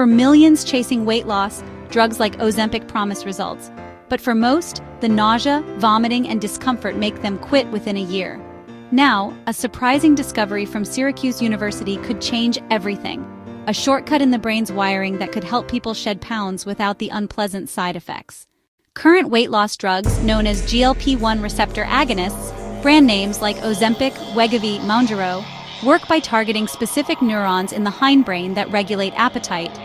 For millions chasing weight loss, drugs like Ozempic promise results. But for most, the nausea, vomiting, and discomfort make them quit within a year. Now, a surprising discovery from Syracuse University could change everything. A shortcut in the brain's wiring that could help people shed pounds without the unpleasant side effects. Current weight loss drugs, known as GLP-1 receptor agonists, brand names like Ozempic, Wegovy, Mounjaro, work by targeting specific neurons in the hindbrain that regulate appetite.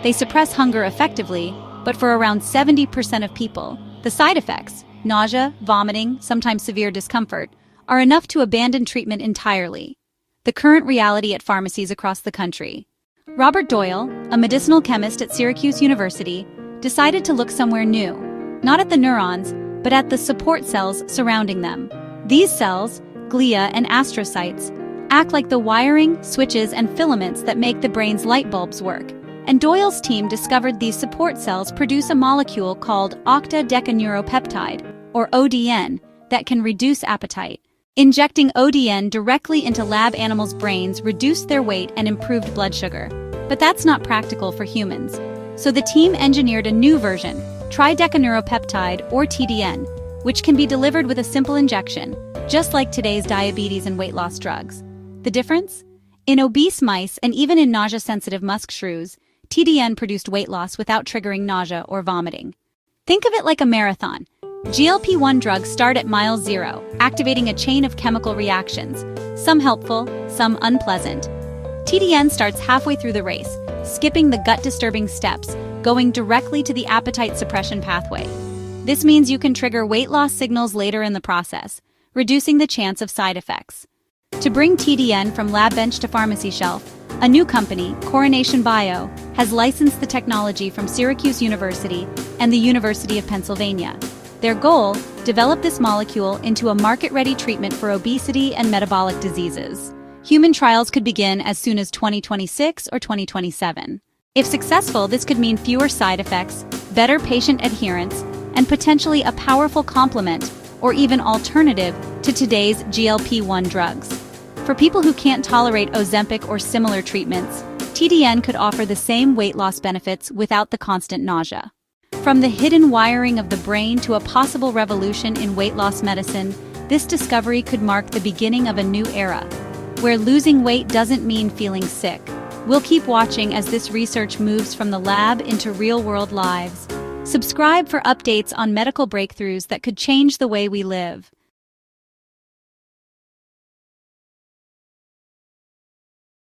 They suppress hunger effectively, but for around 70% of people, the side effects, nausea, vomiting, sometimes severe discomfort, are enough to abandon treatment entirely. The current reality at pharmacies across the country. Robert Doyle, a medicinal chemist at Syracuse University, decided to look somewhere new, not at the neurons, but at the support cells surrounding them. These cells, glia and astrocytes, act like the wiring, switches, and filaments that make the brain's light bulbs work. And Doyle's team discovered these support cells produce a molecule called octa-decaneuropeptide, or ODN, that can reduce appetite. Injecting ODN directly into lab animals' brains reduced their weight and improved blood sugar. But that's not practical for humans. So the team engineered a new version, tridecaneuropeptide, or TDN, which can be delivered with a simple injection, just like today's diabetes and weight loss drugs. The difference? In obese mice and even in nausea-sensitive musk shrews, TDN produced weight loss without triggering nausea or vomiting. Think of it like a marathon. GLP-1 drugs start at mile zero, activating a chain of chemical reactions, some helpful, some unpleasant. TDN starts halfway through the race, skipping the gut-disturbing steps, going directly to the appetite suppression pathway. This means you can trigger weight loss signals later in the process, reducing the chance of side effects. To bring TDN from lab bench to pharmacy shelf, a new company, Coronation Bio, has licensed the technology from Syracuse University and the University of Pennsylvania. Their goal, develop this molecule into a market-ready treatment for obesity and metabolic diseases. Human trials could begin as soon as 2026 or 2027. If successful, this could mean fewer side effects, better patient adherence, and potentially a powerful complement or even alternative to today's GLP-1 drugs. For people who can't tolerate Ozempic or similar treatments, TDN could offer the same weight loss benefits without the constant nausea. From the hidden wiring of the brain to a possible revolution in weight loss medicine, this discovery could mark the beginning of a new era, where losing weight doesn't mean feeling sick. We'll keep watching as this research moves from the lab into real-world lives. Subscribe for updates on medical breakthroughs that could change the way we live.